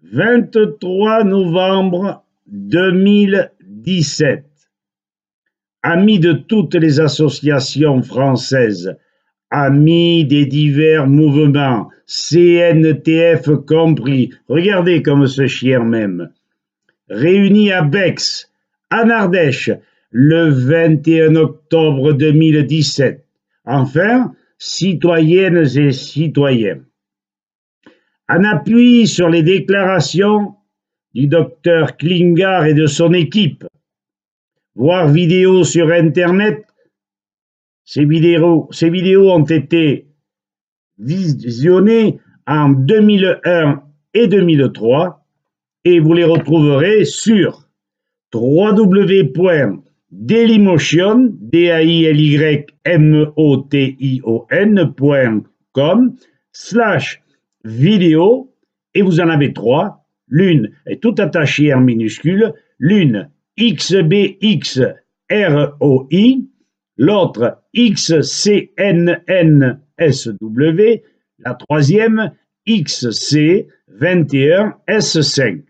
23 novembre 2017. Amis de toutes les associations françaises, amis des divers mouvements, CNTF compris, regardez comme ce chien même, réunis à Bex, en Ardèche, le 21 octobre 2017. Enfin, citoyennes et citoyens. En appui sur les déclarations du docteur Klingard et de son équipe, voir vidéos sur Internet, ces vidéos ont été visionnées en 2001 et 2003 et vous les retrouverez sur www.dailymotion.com/vidéo et vous en avez trois. L'une est tout attachée en minuscule, l'une XBXROI, l'autre XCNNSW, la troisième XC21S5.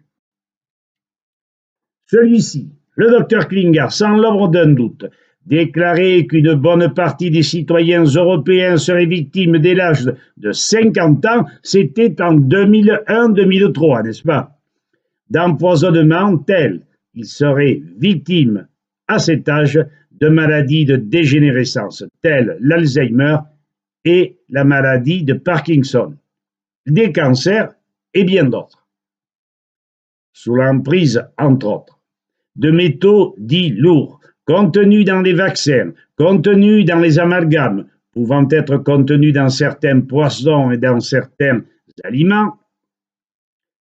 Celui-ci, le docteur Klingard, sans l'ombre d'un doute, déclarait qu'une bonne partie des citoyens européens seraient victimes dès l'âge de 50 ans, c'était en 2001-2003, n'est-ce pas? D'empoisonnement tel qu'ils seraient victimes à cet âge de maladies de dégénérescence, telles l'Alzheimer et la maladie de Parkinson, des cancers et bien d'autres, sous l'emprise, entre autres, de métaux dits lourds, contenus dans les vaccins, contenus dans les amalgames, pouvant être contenus dans certains poissons et dans certains aliments.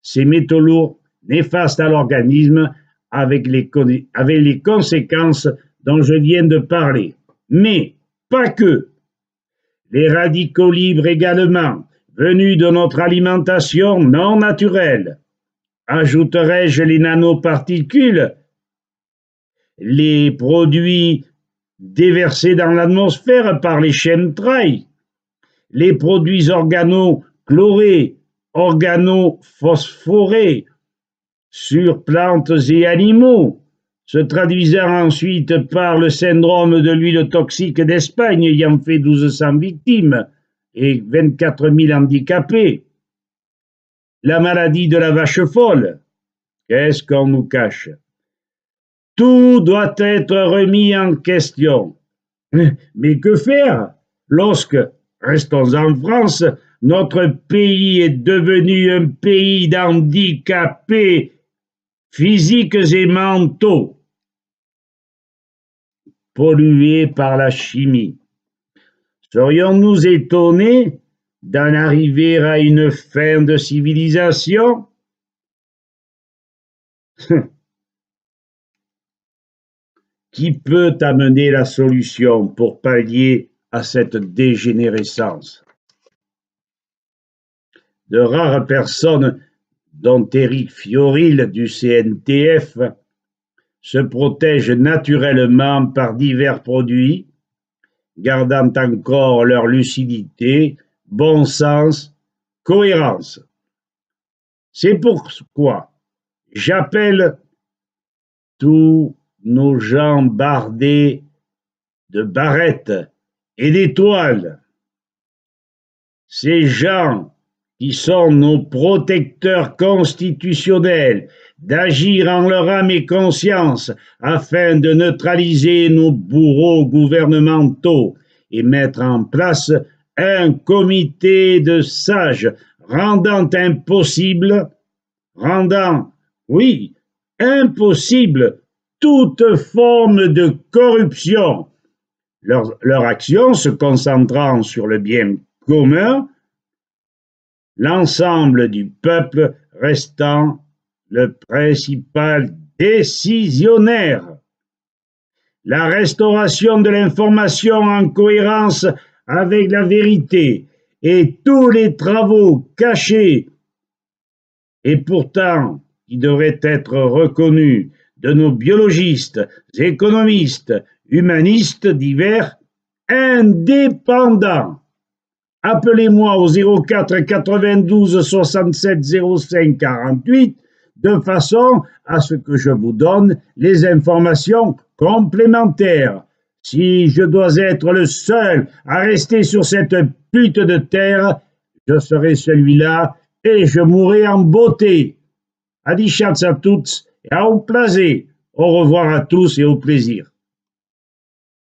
Ces métaux lourds néfastes à l'organisme avec les conséquences dont je viens de parler. Mais pas que. Les radicaux libres également, venus de notre alimentation non naturelle. Ajouterais-je les nanoparticules, les produits déversés dans l'atmosphère par les chemtrails, les produits organochlorés, organophosphorés sur plantes et animaux, se traduisant ensuite par le syndrome de l'huile toxique d'Espagne ayant fait 1200 victimes et 24 000 handicapés, la maladie de la vache folle. Qu'est-ce qu'on nous cache? Tout doit être remis en question. Mais que faire lorsque, restons en France, notre pays est devenu un pays d'handicapés physiques et mentaux, pollués par la chimie? Serions-nous étonnés d'en arriver à une fin de civilisation? Qui peut amener la solution pour pallier à cette dégénérescence? De rares personnes, dont Éric Fiorile du CNTF, se protègent naturellement par divers produits, gardant encore leur lucidité, bon sens, cohérence. C'est pourquoi j'appelle tous nos gens bardés de barrettes et d'étoiles, ces gens qui sont nos protecteurs constitutionnels, d'agir en leur âme et conscience afin de neutraliser nos bourreaux gouvernementaux et mettre en place un comité de sages rendant impossible toute forme de corruption, leur action se concentrant sur le bien commun, l'ensemble du peuple restant le principal décisionnaire. La restauration de l'information en cohérence avec la vérité et tous les travaux cachés et pourtant qui devraient être reconnus de nos biologistes, économistes, humanistes divers, indépendants, appelez-moi au 04 92 67 05 48 de façon à ce que je vous donne les informations complémentaires. Si je dois être le seul à rester sur cette pute de terre, je serai celui-là et je mourrai en beauté. Adi chats à toutes et au plaisir. Au revoir à tous et au plaisir.